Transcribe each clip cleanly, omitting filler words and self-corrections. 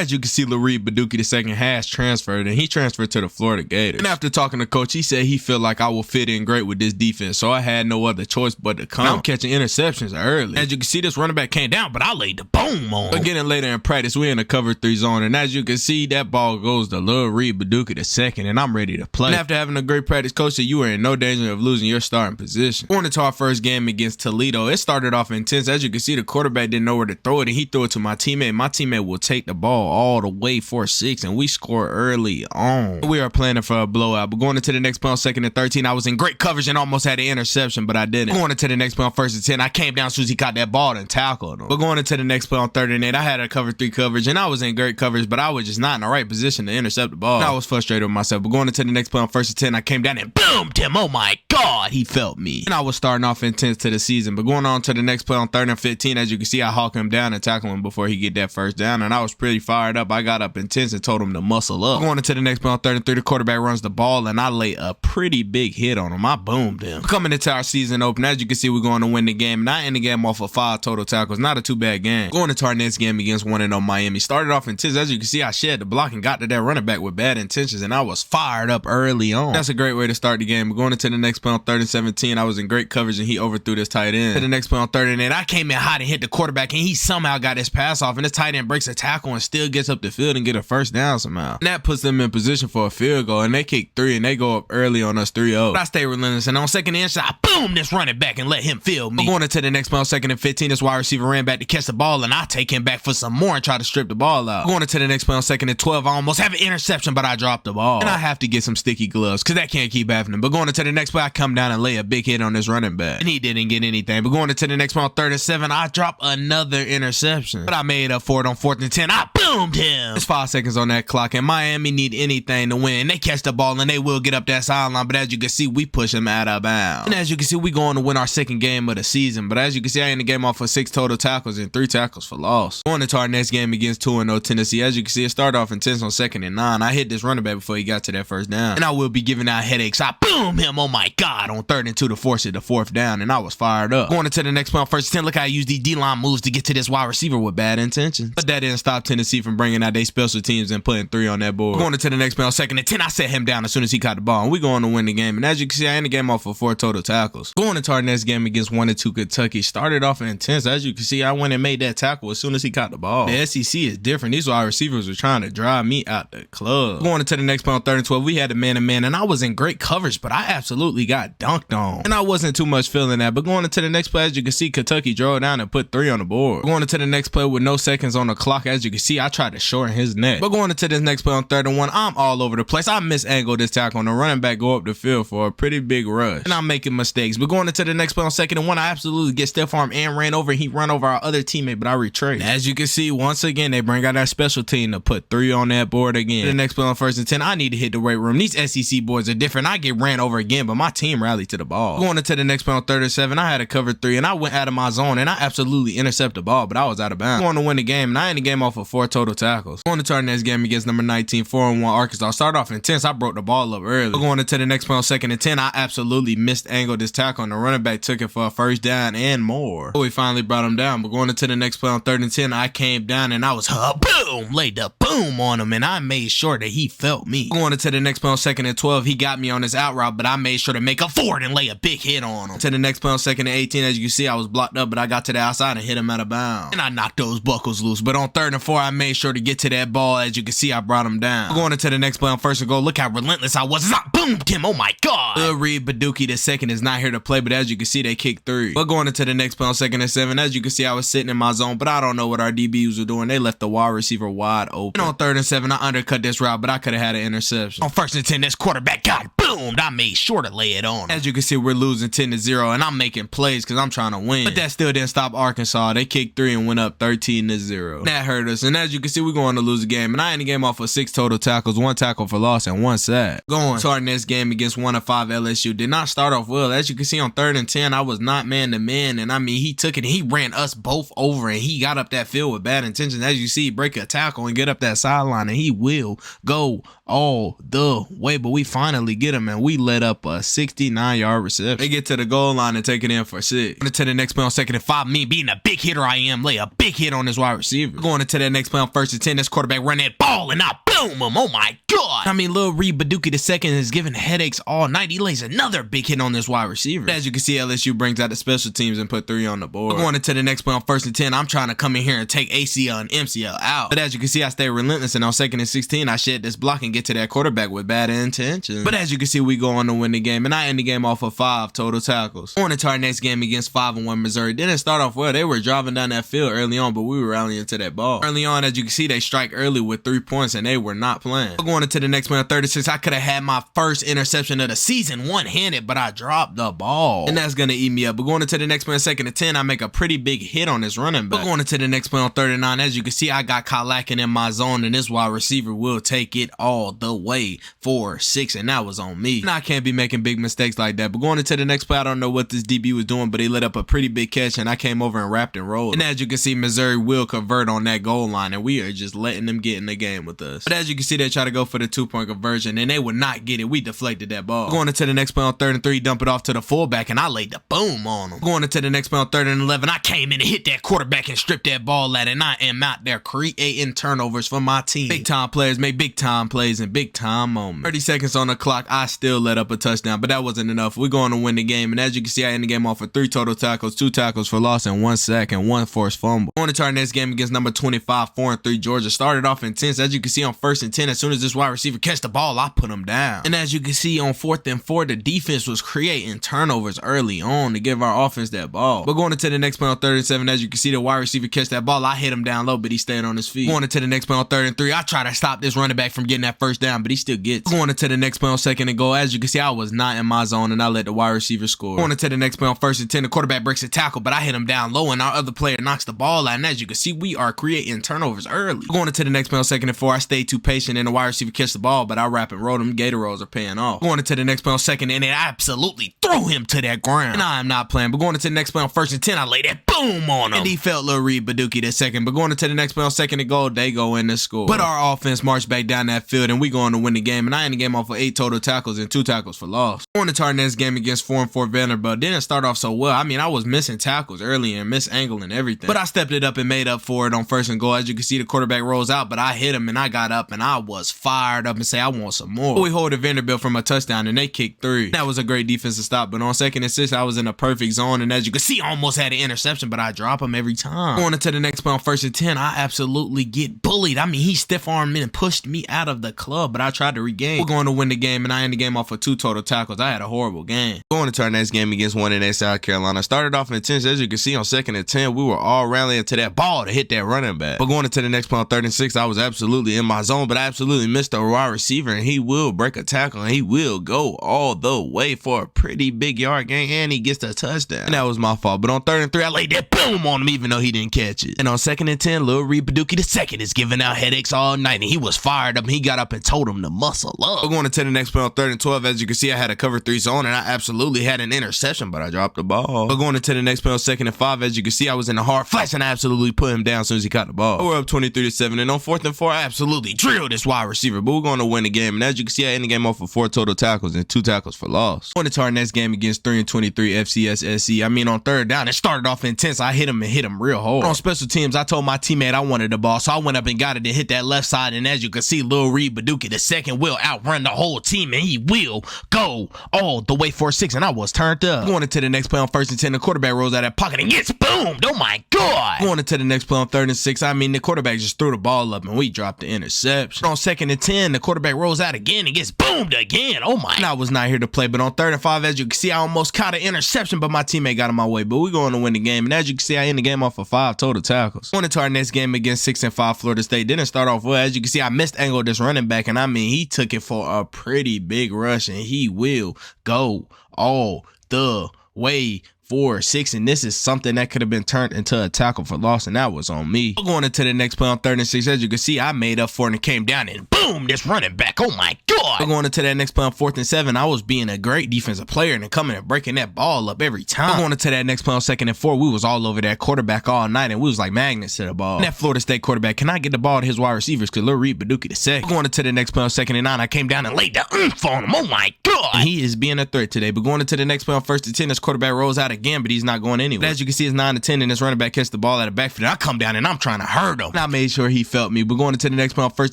as you can see, Reed Baduki II has transferred, and he transferred to the Florida Gators. And after talking to coach, he said he felt like I will fit in great with this defense, so I had no other choice but to come. I'm catching interceptions early. As you can see, this running back came down, but I laid the boom on him. But getting later in practice, we're in a cover 3 zone, and as you can see, that ball goes to Reed Baduki II, and I'm ready to play. And after having a great practice, coach said you are in no danger of losing your starting position. Going into our first game against Toledo, it started off intense. As you can see, the quarterback didn't know where to throw it, and he threw it to my teammate. My teammate will take the ball all the way for 6, and we score early on. We are planning for a blowout, but going into the next play on 2nd and 13, I was in great coverage and almost had an interception, but I didn't. Going into the next play on 1st and 10, I came down as soon as he caught that ball and tackled him. But going into the next play on 3rd and 8, I had a cover 3 coverage, and I was in great coverage, but I was just not in the right position to intercept the ball. And I was frustrated with myself, but going into the next play on 1st and 10, I came down and boomed him. Oh my God, he felt me. And I was starting off intense to the season, but going on to the next play on 3rd and 15, as you can see, I hawk him down and tackle him before he get that first down, and I was pretty fired up. I got up intense and told him to muscle up. Going into the next play on 3rd and 3, the quarterback runs the ball, and I lay a pretty big hit on him. I boomed him. Coming into our season opener, as you can see, we're going to win the game, and I end the game off of 5 total tackles. Not a too bad game. Going into our next game against 1-0 Miami, started off intense. As you can see, I shed the block and got to that running back with bad intentions, and I was fired up early on. That's a great way to start the game. But going into the next play on 3rd and 17, I was in great coverage, and he overthrew this tight end. To the next play on 3rd and 8, I came in hot and hit the quarterback, and he somehow got his pass off, and this tight end breaks a tackle and still gets up the field and get a first down somehow. And that puts them in position for a field goal, and they kick 3, and they go up early on us 3-0. But I stay relentless, and on 2nd and I boom this running back and let him field me. But going into the next play on 2nd and 15, this wide receiver ran back to catch the ball, and I take him back for some more and try to strip the ball out. Going into the next play on 2nd and 12, I almost have an interception, but I dropped the ball. And I have to get some sticky gloves, because that can't keep happening. But going into the next play, I come down and lay a big hit on this running back, and he didn't get anything. But going into the next play on 3rd and 7, I drop another interception, but I made up for it on 4th and 10. I boomed him. There's 5 seconds on that clock, and Miami need anything to win. They catch the ball, and they will get up that sideline, but as you can see, we push them out of bounds. And as you can see, we going to win our 2nd game of the season, but as you can see, I end the game off of 6 total tackles and 3 tackles for loss. Going into our next game against 2-0 Tennessee, as you can see, it started off intense on 2nd and 9. I hit this running back before he got to that first down, and I will be giving out headaches. I boom him, oh my God, on 3rd and 2 to force it to 4th down, and I was fired up. Going into the next play on 1st and 10, look how I use these D-line moves to get to this wide receiver with bad intentions. But that didn't stop Tennessee from bringing out their special teams and putting 3 on that board. Going into the next play on 2nd and 10, I set him down as soon as he caught the ball, and we going to win the game. And as you can see, I end the game off of 4 total tackles. Going into our next game against 1-2 Kentucky, started off intense. As you can see, I went and made that tackle as soon as he caught the ball. The SEC is different. These wide receivers were trying to drive me out the club. Going into the next play on 3rd and 12, we had a man-to-man, and I was in great coverage, but I absolutely got dunked on, and I wasn't too much feeling that. But going into the next play, as you can see, Kentucky drove down and put 3 on the board. Going into the next play with no seconds on the clock, as you can see, I tried to shorten his neck. But going into this next play on 3rd and 1, I'm all over the place. I misangled this tackle, and the running back go up the field for a pretty big rush, and I'm making mistakes. But going into the next play on 2nd and 1, I absolutely get stiff arm and ran over, and he run over our other teammate, but I retraced. As you can see, once again, they bring out that special team to put 3 on that board again. The next play on 1st and 10, I need to hit the weight room. These SEC boys are different. I get ran over again, but my team rallied to the ball. Going into the next play on 3rd and 7, I had a cover 3, and I went out of my zone, and I absolutely intercepted the ball, but I was out of bounds. Going to win the game, and I ended the game off of 4 total tackles. Going into our next game against number 19, 4-1 Arkansas. Started off intense. I broke the ball up early. Going into the next play on 2nd and 10, I absolutely misangled this tackle, and the running back took it for a first down and more. So we finally brought him down. But going into the next play on 3rd and 10, I came down, and I was boom, laid the boom on him, and I made sure that he felt me. Going into the next play on 2nd and 12, he got me on his out route, but I made sure to make a forward and lay a big hit on him. To the next play on 2nd and 18, as you can see, I was blocked up, but I got to the outside and hit him out of bounds, and I knocked those buckles loose. But on 3rd and 4, I made sure to get to that ball. As you can see, I brought him down. Going into the next play on 1st and goal, look how relentless I was. I boomed him, oh my God. Reed Baduki II is not here to play, but as you can see, they kicked 3. But going into the next play on 2nd and 7, as you can see, I was sitting in my zone, but I don't know what our DBs were doing. They left the wide receiver wide open. And on 3rd and 7, I undercut this route, but I could have had an interception. On 1st and 10, this quarterback got boomed. I made sure to lay it on. As you can see, we're losing 10-0, and I'm making plays because I'm trying to win. But that still didn't stop Arkansas. They kicked 3 and went up 13-0. That hurt us, and as you can see, we're going to lose the game. And I ended the game off of 6 total tackles, 1 tackle for loss, and 1 sack. Going to our next game against 1-5 LSU. Did not start off well. As you can see, on 3rd and 10, I was not man-to-man, and I mean, he took it, and he ran us both over, and he got up that field with bad intentions. As you see, break a tackle and get up that sideline, and he will go all the way, but we finally get him, and we let up a 69-yard reception. They get to the goal line and take it in for 6. Going to the next play on 2nd and 5. Me being a big hitter I am, lay a big hit on this wide receiver. Going into that next play on 1st and 10. This quarterback run that ball and I boom him. Oh my God. I mean, Lil Reed Baduki II is giving headaches all night. He lays another big hit on this wide receiver. But as you can see, LSU brings out the special teams and put 3 on the board. Going into the next play on 1st and 10. I'm trying to come in here and take ACL and MCL out. But as you can see, I stay relentless, and on 2nd and 16, I shed this block and get to that quarterback with bad intentions. But as you can see, we go on to win the game, and I end the game off of 5 total tackles. On into our next game against 5-1 Missouri. Didn't start off well. They were driving down that field early on, but we were rallying to that ball. Early on, as you can see, they strike early with 3 points, and they were not playing. Going into the next play on 36, I could have had my first interception of the season one-handed, but I dropped the ball, and that's gonna eat me up. But going into the next play on 2nd and 10, I make a pretty big hit on this running back. But going into the next play on 39, as you can see, I got caught lacking in my zone, and this wide receiver will take it all the way for 6, and that was on me. And I can't be making big mistakes like that. But going into the next play, I don't know what this DB was doing, but he let up a pretty big catch, and I came over and wrapped and rolled. And as you can see, Missouri will convert on that goal line, and we are just letting them get in the game with us. But as you can see, they try to go for the 2-point conversion, and they would not get it. We deflected that ball. Going into the next play on 3rd and 3, dump it off to the fullback, and I laid the boom on him. Going into the next play on 3rd and 11, I came in and hit that quarterback and stripped that ball at it, and I am out there creating turnovers for my team. Big time players make big time plays in big time moments. 30 seconds on the clock, I still let up a touchdown, but that wasn't enough. We're going to win the game, and as you can see, I end the game off with 3 total tackles, 2 tackles for loss, and 1 sack, and 1 forced fumble. Going into our next game against number 25, 4-3 Georgia. Started off intense. As you can see on 1st and 10, as soon as this wide receiver catch the ball, I put him down. And as you can see on 4th and 4, the defense was creating turnovers early on to give our offense that ball. But going into the next play on 3rd and 7, as you can see, the wide receiver catch that ball, I hit him down low, but he stayed on his feet. Going into the next play on 3rd and 3, I try to stop this running back from getting that first down, but he still gets. Going into the next play on 2nd and goal, as you can see, I was not in my zone, and I let the wide receiver score. Going into the next play on 1st and 10, the quarterback breaks a tackle, but I hit him down low, and our other player knocks the ball out, and as you can see, we are creating turnovers early. Going into the next play on 2nd and 4, I stayed too patient, and the wide receiver catch the ball, but I wrap and roll them. Gator rolls are paying off. Going into the next play on 2nd, and it absolutely threw him to that ground, and I am not playing. But going into the next play on 1st and 10, I lay that boom on him, and he felt Lil Reed Baduki II. But going into the next play on 2nd and goal, they go in to score. But our offense marched back down that field, and we going to win the game, and I end the game off with 8 total tackles and 2 tackles for loss. Going into our next game against 4-4 Vanderbilt, didn't start off so well. I mean, I was missing tackles early and miss angle and everything, but I stepped it up and made up for it on 1st and goal. As you can see, the quarterback rolls out, but I hit him, and I got up, and I was fired up and say I want some more. But we hold Vanderbilt from a touchdown, and they kicked 3. That was a great defensive stop, but on 2nd and 6, I was in a perfect zone, and as you can see, I almost had an interception, but I drop him every time. Going into the next play on 1st and 10, I absolutely get bullied. I mean, he stiff-armed me and pushed me out of the club, but I tried to regain. We're going to win the game, and I end the game off with 2 total tackles. I had a horrible game. Going into our next game against 1-8 South Carolina. Started off intense. As you can see on 2nd and 10, we were all rallying to that ball to hit that running back. But going into the next play on 3rd and 6, I was absolutely in my zone, but I absolutely missed the wide receiver, and he will break a tackle, and he will go all the way for a pretty big yard gain, and he gets the touchdown. And that was my fault. But on 3rd and 3, I laid that boom on him, even though he didn't catch it. And on 2nd and 10, Lil Reed Baduki II is giving out headaches all night, and he was fired up, and he got up and told him to muscle up. We're going to the next play on 3rd and 12. As you can see, I had a cover 3 zone, and I absolutely had an interception, but I dropped the ball. We're going to the next play on 2nd and 5. As you can see, I was in a hard flash, and I absolutely put him down as soon as he caught the ball. We're up 23-7, and on 4th and 4, I absolutely drilled this wide receiver, but we're going to win the game. And as you can see, I end the game off with 4 total tackles and 2 tackles for loss. Going into our next game against 3-23 FCS SC. I mean, on 3rd down, it started off intense. I hit him real hard. On special teams, I told my teammate I wanted the ball, so I went up and got it and hit that left side. And as you can see, Lil Reed Baduki II will outrun the whole team, and he will go all the way for 6. And I was turned up. Going into the next play on 1st and 10, the quarterback rolls out that pocket and gets boomed. Oh my God. Going into the next play on 3rd and 6, I mean, the quarterback just threw the ball up, and we dropped the interception. On 2nd and 10, the quarterback rolls out again and gets boomed again. Oh my. And I was not here to play, but on 3rd and 5, as you can see, I almost caught an interception, but my teammate got in my way. But we're going to win the game. And as you can see, I end the game off of 5 total tackles. Going into our next game against 6-5 Florida State. Didn't start off well. As you can see, I missed angle this running back, and I mean, he took it for a pretty big rush, and he will go all the way 4-6, and this is something that could have been turned into a tackle for loss, and that was on me. Going into the next play on 3rd and 6, as you can see, I made up for it and came down and boom, this running back. Oh my God. Going into that next play on 4th and 7, I was being a great defensive player and coming and breaking that ball up every time. Going into that next play on 2nd and 4, we was all over that quarterback all night, and we was like magnets to the ball. And that Florida State quarterback cannot get the ball to his wide receivers because Lil Reed Baduki the second. Going into the next play on 2nd and 9, I came down and laid the oomph on him. Oh my God. And he is being a threat today. But going into the next play on 1st and 10, this quarterback rolls out again, but he's not going anywhere. But as you can see, it's 9 to 10, and this running back catches the ball out of the backfield. I come down and I'm trying to hurt him. And I made sure he felt me. But going into the next play on 1st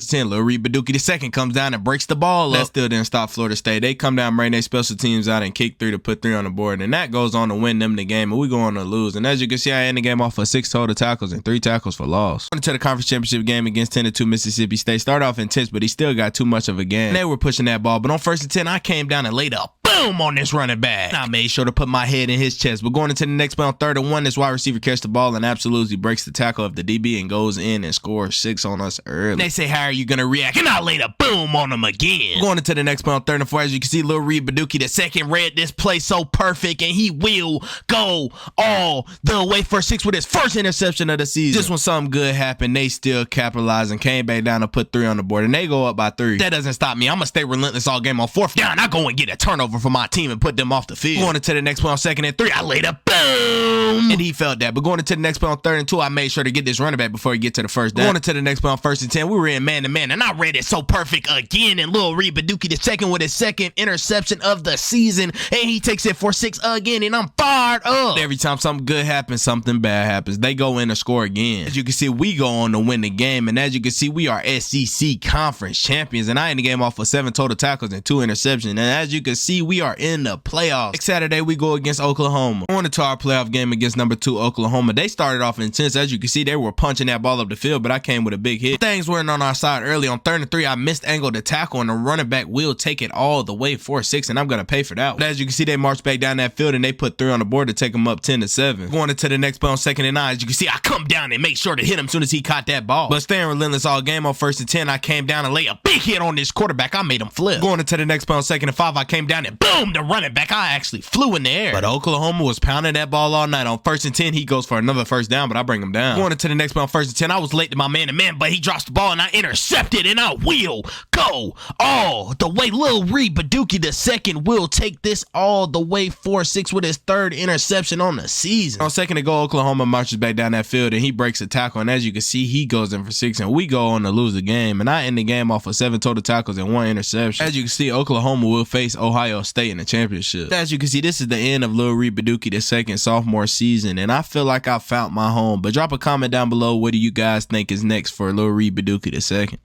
and 10, Lil Reed Baduki the second comes down and breaks the ball up. That still didn't stop Florida State. They come down, bring their special teams out and kick 3 to put 3 on the board. And that goes on to win them the game, and we go on to lose. And as you can see, I end the game off of 6 total tackles and 3 tackles for loss. Going into the conference championship game against 10-2 Mississippi State. Started off intense, but he still got too much of a game. And they were pushing that ball, but on 1st and 10, I came down and laid a boom on this running back. And I made sure to put my head in his chest. But going into the next play on 3rd and 1, this wide receiver catches the ball and absolutely breaks the tackle of the DB and goes in and scores 6 on us early. And they say, how are you going to react? And I laid a boom on him again. Going into the next play on 3rd and 4, as you can see, Lil Reed Baduki the second read this play so perfect, and he will go all the way for 6 with his first interception of the season. Just when something good happened, they still capitalized and came back down to put 3 on the board, and they go up by 3. That doesn't stop me. I'm going to stay relentless all game. On 4th down, I go and get a turnover for my team and put them off the field. Going into the next play on 2nd and 3, I laid a boom, and he felt that. But going into the next play on 3rd and 2, I made sure to get this running back before he get to the first down. Going into the next play on 1st and 10, we were in man-to-man, and I read it so perfect again, and Lil Reed Baduki the second with his second interception of the season, and he takes it for 6 again, and I'm fired up. Every time something good happens, something bad happens. They go in to score again. As you can see, we go on to win the game, and as you can see, we are SEC conference champions, and I end the game off with 7 total tackles and 2 interceptions, and as you can see, we are in the playoffs. Next Saturday, we go against Oklahoma. Going into our playoff game against number 2 Oklahoma, they started off intense. As you can see, they were punching that ball up the field, but I came with a big hit. Things weren't on our side early. On 3rd and 3, I missed angle the tackle, and the running back will take it all the way for 6, and I'm going to pay for that one. But as you can see, they marched back down that field, and they put 3 on the board to take them up 10-7. Going into the next play on 2nd and 9, as you can see, I come down and make sure to hit him as soon as he caught that ball. But staying relentless all game on 1st and 10, I came down and laid a big hit on this quarterback. I made him flip. Going into the next play on 2nd and 5, I came down and boom, the running back. I actually flew in the air. But Oklahoma was pounding that ball all night. On 1st and 10, he goes for another first down, but I bring him down. Going into the next play on 1st and 10, I was late to my man-to-man, but he drops the ball and I intercepted, and I will go all the way. Lil Reed Baduki the second will take this all the way for 6 with his 3rd interception on the season. On 2nd and goal, Oklahoma marches back down that field, and he breaks a tackle, and as you can see, he goes in for 6, and we go on to lose the game, and I end the game off of 7 total tackles and 1 interception. As you can see, Oklahoma will face Ohio State in the championship. As you can see, this is the end of Lil Reed Baduki the second sophomore season, and I feel like I found my home. But drop a comment down below, what do you guys think is next for Lil Reed Baduki the second?